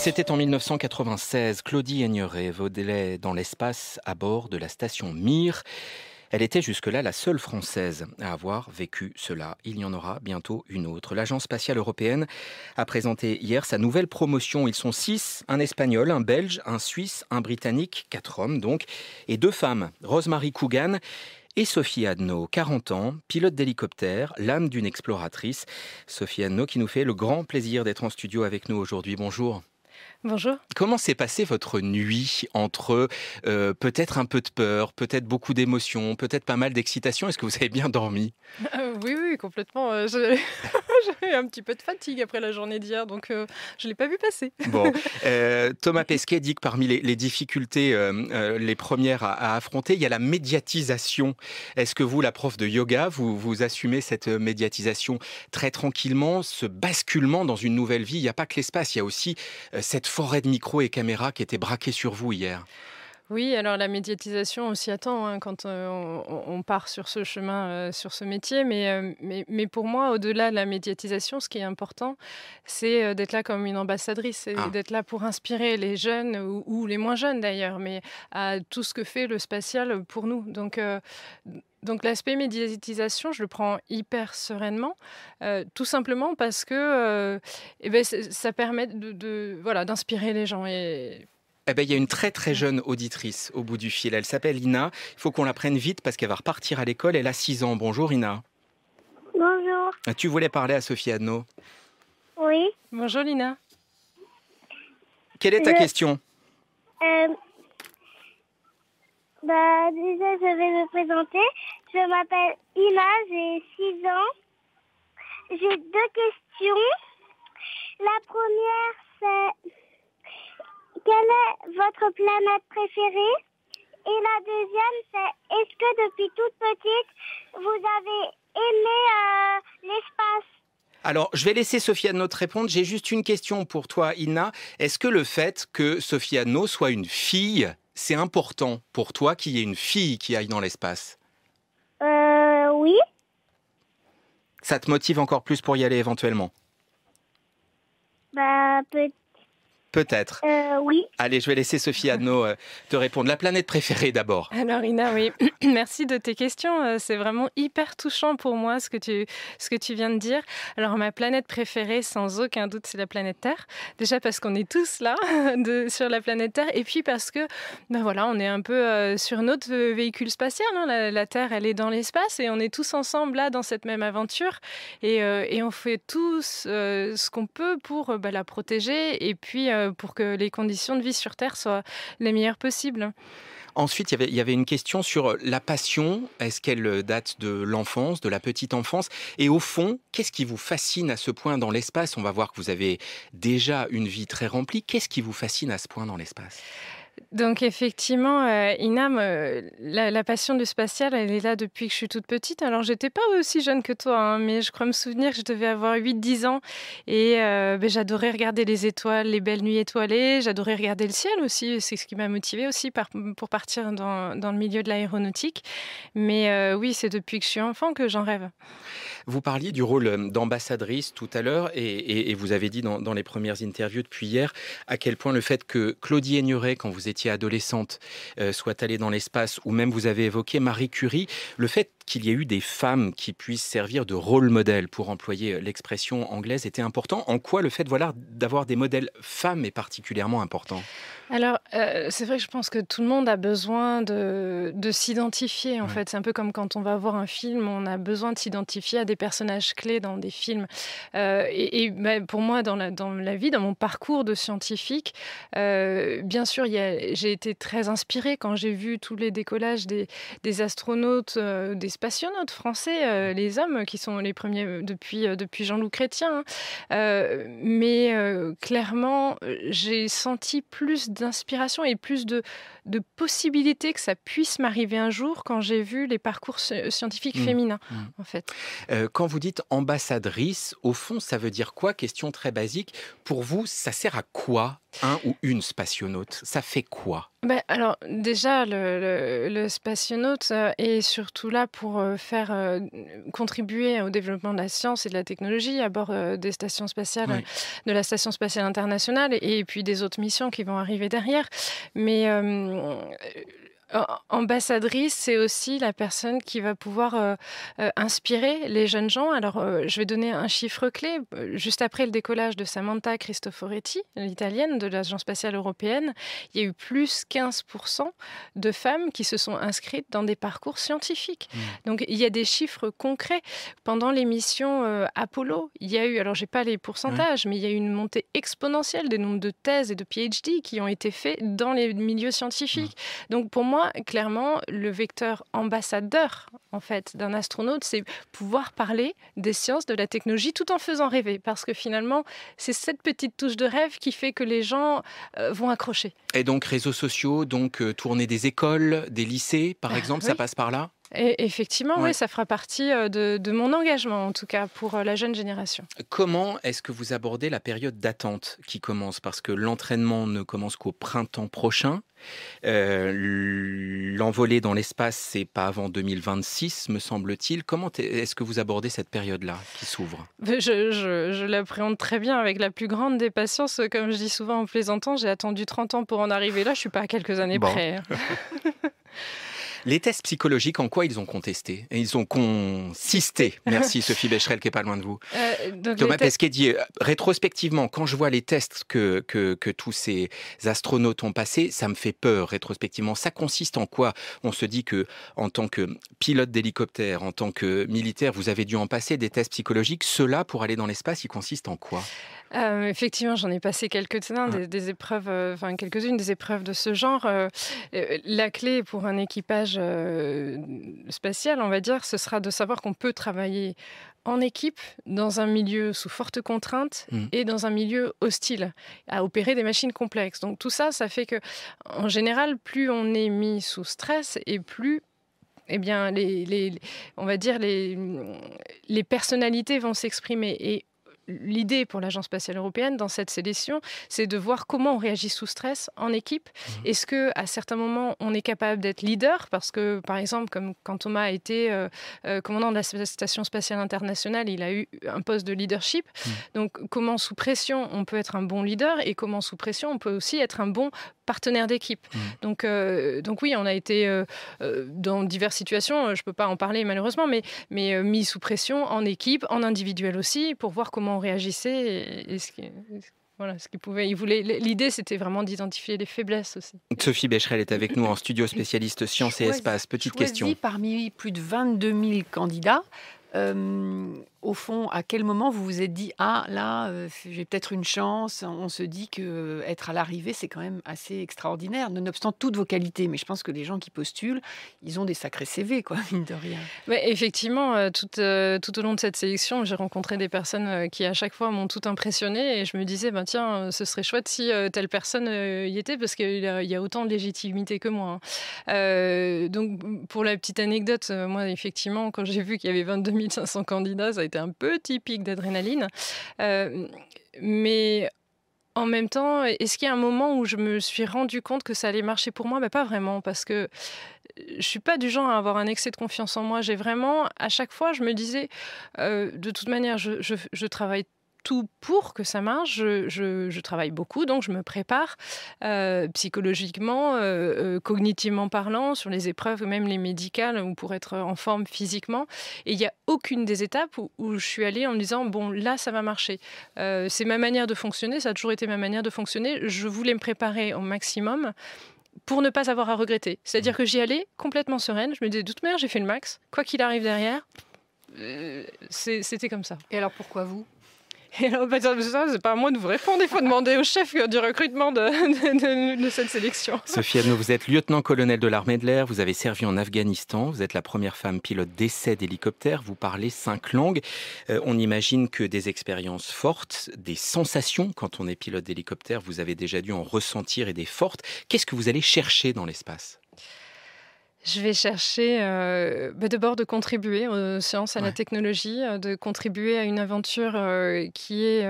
C'était en 1996. Claudie Aigneret volait dans l'espace à bord de la station Mir. Elle était jusque-là la seule Française à avoir vécu cela. Il y en aura bientôt une autre. L'Agence spatiale européenne a présenté hier sa nouvelle promotion. Ils sont 6, un Espagnol, un Belge, un Suisse, un Britannique, 4 hommes donc, et 2 femmes, Rosemary Coogan et Sophie Adno, 40 ans, pilote d'hélicoptère, l'âme d'une exploratrice. Sophie Adno qui nous fait le grand plaisir d'être en studio avec nous aujourd'hui. Bonjour. Bonjour. Comment s'est passée votre nuit entre peut-être un peu de peur, peut-être beaucoup d'émotions, peut-être pas mal d'excitation? Est-ce que vous avez bien dormi? Oui, complètement. J'avais un petit peu de fatigue après la journée d'hier, donc je ne l'ai pas vu passer. Bon, Thomas Pesquet dit que parmi les difficultés les premières à affronter, il y a la médiatisation. Est-ce que vous, la prof de yoga, vous assumez cette médiatisation très tranquillement, ce basculement dans une nouvelle vie? Il n'y a pas que l'espace, il y a aussi cette forêt de micros et caméras qui était braquée sur vous hier. Oui, alors la médiatisation, on s'y attend quand on part sur ce chemin, sur ce métier. Mais pour moi, au-delà de la médiatisation, ce qui est important, c'est d'être là comme une ambassadrice, et Ah. d'être là pour inspirer les jeunes ou les moins jeunes d'ailleurs, mais à tout ce que fait le spatial pour nous. Donc l'aspect médiatisation, je le prends hyper sereinement, tout simplement parce que ça permet voilà, d'inspirer les gens. Eh ben, il y a une très très jeune auditrice au bout du fil. Elle s'appelle Ina. Il faut qu'on la prenne vite parce qu'elle va repartir à l'école. Elle a 6 ans. Bonjour Ina. Bonjour. Tu voulais parler à Sophie Adno. Oui. Bonjour Lina. Quelle est ta Je- question? Déjà, je vais me présenter. Je m'appelle Ina, j'ai 6 ans. J'ai 2 questions. La première, c'est quelle est votre planète préférée? Et la deuxième, c'est est-ce que depuis toute petite, vous avez aimé l'espace? Alors, je vais laisser Sophie Adno te répondre. J'ai juste une question pour toi, Ina. Est-ce que le fait que Sophie Adno soit une fille, c'est important pour toi qu'il y ait une fille qui aille dans l'espace? Oui. Ça te motive encore plus pour y aller éventuellement? Peut-être. Oui. Allez, je vais laisser Sophie Adno te répondre. La planète préférée d'abord. Alors Ina, oui, merci de tes questions. C'est vraiment hyper touchant pour moi ce que tu viens de dire. Alors ma planète préférée, sans aucun doute, c'est la planète Terre. Déjà parce qu'on est tous là sur la planète Terre, et puis parce que voilà, on est un peu sur notre véhicule spatial. Hein. La Terre, elle est dans l'espace et on est tous ensemble là dans cette même aventure. Et on fait tous ce qu'on peut pour la protéger et puis pour que les conditions de vie sur Terre soient les meilleures possibles. Ensuite, il y avait une question sur la passion. Est-ce qu'elle date de l'enfance, de la petite enfance? Et au fond, qu'est-ce qui vous fascine à ce point dans l'espace? On va voir que vous avez déjà une vie très remplie. Qu'est-ce qui vous fascine à ce point dans l'espace? Donc effectivement, Inam, la passion du spatial, elle est là depuis que je suis toute petite. Alors j'étais pas aussi jeune que toi, hein, mais je crois me souvenir que je devais avoir 8-10 ans et j'adorais regarder les étoiles, les belles nuits étoilées. J'adorais regarder le ciel aussi. C'est ce qui m'a motivée aussi pour partir dans le milieu de l'aéronautique. Mais oui, c'est depuis que je suis enfant que j'en rêve. Vous parliez du rôle d'ambassadrice tout à l'heure et vous avez dit dans les premières interviews depuis hier à quel point le fait que Claudie Aigneret, quand vous étiez adolescente, soit allée dans l'espace, ou même vous avez évoqué Marie Curie, le fait qu'il y ait eu des femmes qui puissent servir de rôle modèle, pour employer l'expression anglaise, était important. En quoi le fait d'avoir des modèles femmes est particulièrement important? Alors, c'est vrai que je pense que tout le monde a besoin de s'identifier, en Ouais. fait. C'est un peu comme quand on va voir un film, on a besoin de s'identifier à des personnages clés dans des films. Pour moi, dans la vie, dans mon parcours de scientifique, bien sûr, j'ai été très inspirée quand j'ai vu tous les décollages des astronautes, des spationautes français, les hommes qui sont les premiers depuis Jean-Loup Chrétien. Clairement, j'ai senti plus d'inspiration et plus de possibilités que ça puisse m'arriver un jour quand j'ai vu les parcours scientifiques féminins, en fait. Quand vous dites ambassadrice, au fond, ça veut dire quoi? Question très basique. Pour vous, ça sert à quoi un ou une spationaute? Ça fait quoi? Alors déjà, le spationaute est surtout là pour contribuer au développement de la science et de la technologie à bord des stations spatiales, Oui. de la Station spatiale internationale et puis des autres missions qui vont arriver derrière. Mais ambassadrice, c'est aussi la personne qui va pouvoir inspirer les jeunes gens. Alors, je vais donner un chiffre clé. Juste après le décollage de Samantha Cristoforetti, l'italienne de l'Agence spatiale européenne, il y a eu plus 15% de femmes qui se sont inscrites dans des parcours scientifiques. Donc, il y a des chiffres concrets. Pendant les missions Apollo, il y a eu, alors j'ai pas les pourcentages, mais il y a eu une montée exponentielle des nombres de thèses et de PhD qui ont été faits dans les milieux scientifiques. Donc, pour moi, clairement, le vecteur ambassadeur, en fait, d'un astronaute, c'est pouvoir parler des sciences, de la technologie, tout en faisant rêver. Parce que finalement, c'est cette petite touche de rêve qui fait que les gens vont accrocher. Et donc réseaux sociaux, donc tournée des écoles, des lycées, par exemple, ça Oui. passe par là? Et effectivement, Ouais. oui, ça fera partie de mon engagement, en tout cas, pour la jeune génération. Comment est-ce que vous abordez la période d'attente qui commence? Parce que l'entraînement ne commence qu'au printemps prochain. L'envolée dans l'espace, c'est pas avant 2026, me semble-t-il. Comment est-ce que vous abordez cette période-là qui s'ouvre? Je l'appréhende très bien avec la plus grande des patiences. Comme je dis souvent en plaisantant, j'ai attendu 30 ans pour en arriver là. Je suis pas à quelques années Bon. près. Les tests psychologiques, en quoi ils ont contesté? Et ils ont consisté. Merci Sophie Becherel qui est pas loin de vous. Donc Thomas les tests- Pesquet dit, rétrospectivement, quand je vois les tests que tous ces astronautes ont passés, ça me fait peur rétrospectivement. Ça consiste en quoi? On se dit que en tant que pilote d'hélicoptère, en tant que militaire, vous avez dû en passer des tests psychologiques. Ceux-là, pour aller dans l'espace, ils consistent en quoi? Effectivement, j'en ai passé quelques-uns, des épreuves, quelques-unes des épreuves de ce genre. La clé pour un équipage spatial, on va dire, ce sera de savoir qu'on peut travailler en équipe, dans un milieu sous forte contrainte et dans un milieu hostile, à opérer des machines complexes. Donc tout ça, ça fait que, en général, plus on est mis sous stress et plus on va dire les personnalités vont s'exprimer. Et l'idée pour l'Agence spatiale européenne dans cette sélection, c'est de voir comment on réagit sous stress en équipe. Est-ce qu'à certains moments, on est capable d'être leader? Parce que, par exemple, comme quand Thomas a été commandant de la Station spatiale internationale, il a eu un poste de leadership. Donc, comment sous pression, on peut être un bon leader et comment sous pression, on peut aussi être un bon partenaire d'équipe. Donc oui, on a été dans diverses situations, je ne peux pas en parler malheureusement, mais mis sous pression en équipe, en individuel aussi, pour voir comment on réagissait et ce qu'il pouvait. L'idée, c'était vraiment d'identifier les faiblesses aussi. Sophie Becherel est avec nous en studio, spécialiste sciences et espace. Petite question. Parmi plus de 22 000 candidats, au fond, à quel moment vous vous êtes dit « Ah, là, j'ai peut-être une chance ». On se dit qu'être à l'arrivée, c'est quand même assez extraordinaire, nonobstant toutes vos qualités. Mais je pense que les gens qui postulent, ils ont des sacrés CV, quoi, mine de rien. Ouais, effectivement, tout au long de cette sélection, j'ai rencontré des personnes qui, à chaque fois, m'ont tout impressionnée. Et je me disais, tiens, ce serait chouette si telle personne y était, parce qu'il y a autant de légitimité que moi. Donc, pour la petite anecdote, moi, effectivement, quand j'ai vu qu'il y avait 22 500 candidats, ça a été un petit pic d'adrénaline. Mais en même temps, est-ce qu'il y a un moment où je me suis rendu compte que ça allait marcher pour moi? Pas vraiment, parce que je suis pas du genre à avoir un excès de confiance en moi. J'ai vraiment, à chaque fois, je me disais, de toute manière, je travaille tout pour que ça marche. Je travaille beaucoup, donc je me prépare psychologiquement, cognitivement parlant, sur les épreuves, même les médicales, ou pour être en forme physiquement. Et il n'y a aucune des étapes où je suis allée en me disant, bon, là, ça va marcher. C'est ma manière de fonctionner, ça a toujours été ma manière de fonctionner. Je voulais me préparer au maximum pour ne pas avoir à regretter. C'est-à-dire que j'y allais complètement sereine. Je me disais, de toute manière, j'ai fait le max. Quoi qu'il arrive derrière, c'était comme ça. Et alors, pourquoi vous ? Et alors, ça, c'est pas à moi de vous répondre. Il faut demander au chef du recrutement de cette sélection. Sophie Adno, vous êtes lieutenant-colonel de l'armée de l'air. Vous avez servi en Afghanistan. Vous êtes la première femme pilote d'essai d'hélicoptère. Vous parlez 5 langues. On imagine que des expériences fortes, des sensations quand on est pilote d'hélicoptère, vous avez déjà dû en ressentir et des fortes. Qu'est-ce que vous allez chercher dans l'espace ? Je vais chercher d'abord de contribuer aux sciences, à la technologie, de contribuer à une aventure qui est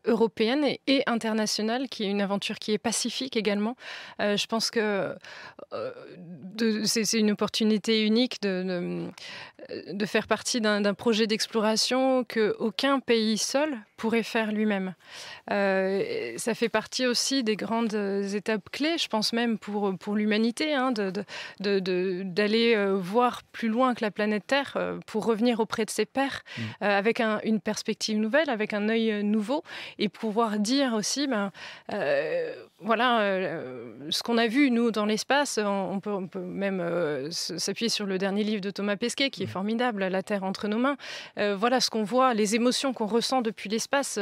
européenne et internationale, qui est une aventure qui est pacifique également. Je pense que c'est une opportunité unique de faire partie d'un projet d'exploration qu'aucun pays seul pourrait faire lui-même. Ça fait partie aussi des grandes étapes clés, je pense même pour l'humanité, hein, d'aller voir plus loin que la planète Terre pour revenir auprès de ses pairs avec une perspective nouvelle, avec un œil nouveau et pouvoir dire aussi, ce qu'on a vu nous dans l'espace, on peut même s'appuyer sur le dernier livre de Thomas Pesquet qui est formidable, La Terre entre nos mains. Voilà ce qu'on voit, les émotions qu'on ressent depuis l'espace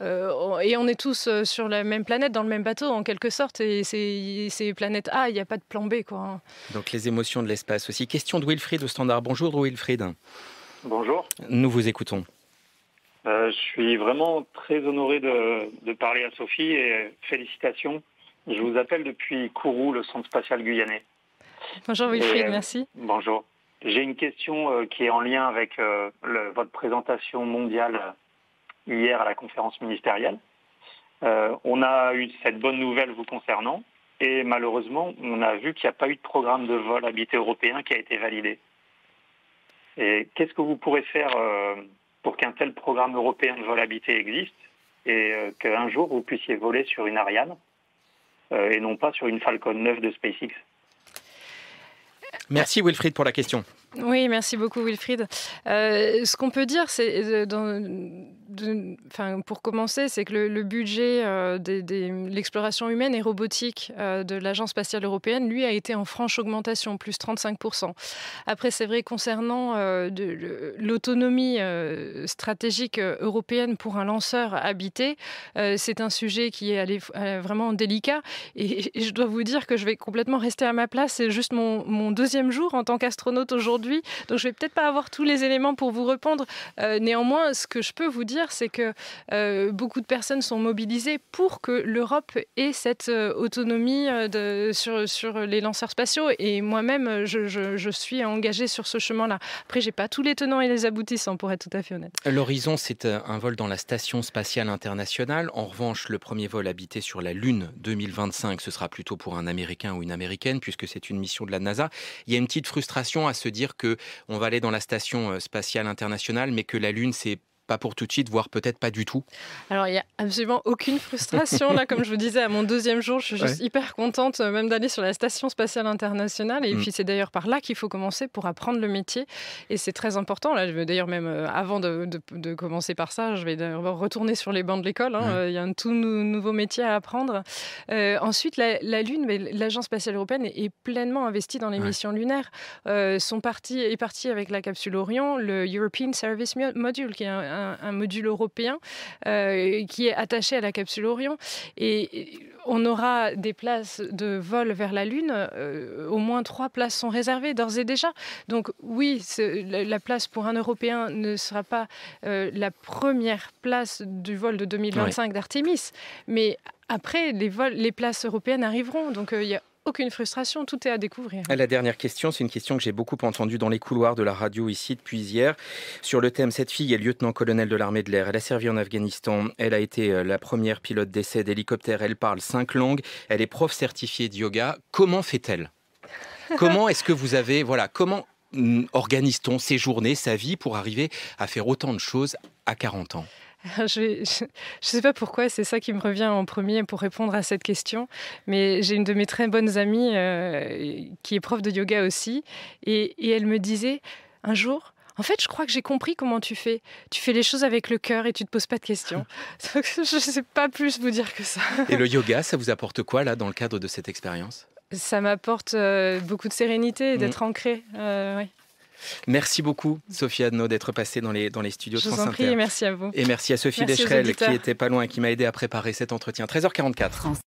et on est tous sur la même planète, dans le même bateau en quelque sorte et c'est planète A, il n'y a pas de plan B quoi. Donc les émotions de l'espace aussi. Question de Wilfried au Standard. Bonjour Wilfried. Bonjour. Nous vous écoutons. Je suis vraiment très honoré de parler à Sophie et félicitations. Je vous appelle depuis Kourou, le centre spatial guyanais. Bonjour Wilfried, merci. Bonjour. J'ai une question qui est en lien avec votre présentation mondiale hier à la conférence ministérielle. On a eu cette bonne nouvelle vous concernant et malheureusement, on a vu qu'il n'y a pas eu de programme de vol habité européen qui a été validé. Et qu'est-ce que vous pourrez faire pour qu'un tel programme européen de vol habité existe et qu'un jour vous puissiez voler sur une Ariane et non pas sur une Falcon 9 de SpaceX? Merci Wilfried pour la question. Oui, merci beaucoup Wilfried. Ce qu'on peut dire, c'est pour commencer, c'est que le budget de l'exploration humaine et robotique de l'Agence spatiale européenne, lui, a été en franche augmentation, plus 35%. Après, c'est vrai, concernant l'autonomie stratégique européenne pour un lanceur habité, c'est un sujet qui est vraiment délicat. Et je dois vous dire que je vais complètement rester à ma place. C'est juste mon deuxième jour en tant qu'astronaute aujourd'hui. Donc, je ne vais peut-être pas avoir tous les éléments pour vous répondre. Néanmoins, ce que je peux vous dire, c'est que beaucoup de personnes sont mobilisées pour que l'Europe ait cette autonomie sur les lanceurs spatiaux. Et moi-même, je suis engagée sur ce chemin-là. Après, je n'ai pas tous les tenants et les aboutissants, pour être tout à fait honnête. L'horizon, c'est un vol dans la Station spatiale internationale. En revanche, le premier vol habité sur la Lune 2025, ce sera plutôt pour un Américain ou une Américaine, puisque c'est une mission de la NASA. Il y a une petite frustration à se dire qu'on va aller dans la Station spatiale internationale, mais que la Lune, c'est pas pour tout de suite, voire peut-être pas du tout. Alors, il n'y a absolument aucune frustration. Là, comme je vous disais, à mon deuxième jour, je suis juste hyper contente même d'aller sur la Station spatiale internationale. Et puis, c'est d'ailleurs par là qu'il faut commencer pour apprendre le métier. Et c'est très important. Là, je veux d'ailleurs même, avant de commencer par ça, je vais d'ailleurs retourner sur les bancs de l'école. Il y a un tout nouveau métier à apprendre. Ensuite, la Lune, l'Agence spatiale européenne est pleinement investie dans les missions lunaires. Est parti avec la capsule Orion, le European Service Module, qui est un module européen qui est attaché à la capsule Orion. Et on aura des places de vol vers la Lune. Au moins 3 places sont réservées d'ores et déjà. Donc oui, la place pour un Européen ne sera pas la première place du vol de 2025 d'Artemis. Mais après, les places européennes arriveront. Donc il y a aucune frustration, tout est à découvrir. La dernière question, c'est une question que j'ai beaucoup entendue dans les couloirs de la radio ici depuis hier, sur le thème « Cette fille est lieutenant-colonel de l'armée de l'air, elle a servi en Afghanistan, elle a été la première pilote d'essai d'hélicoptère, elle parle 5 langues, elle est prof certifiée de yoga. Comment fait-elle ? Comment est-ce que vous avez... comment organise-t-on ses journées, sa vie, pour arriver à faire autant de choses à 40 ans ? Je ne sais pas pourquoi, c'est ça qui me revient en premier pour répondre à cette question. Mais j'ai une de mes très bonnes amies qui est prof de yoga aussi. Et elle me disait un jour... En fait, je crois que j'ai compris comment tu fais. Tu fais les choses avec le cœur et tu ne te poses pas de questions. Je ne sais pas plus vous dire que ça. Et le yoga, ça vous apporte quoi, là, dans le cadre de cette expérience ? Ça m'apporte beaucoup de sérénité et d'être ancrée. Oui. Merci beaucoup, Sophie Adno, d'être passée dans les studios de France Inter. Je vous en prie, merci à vous. Et merci à Sophie Deschrel, qui était pas loin et qui m'a aidé à préparer cet entretien. 13h44.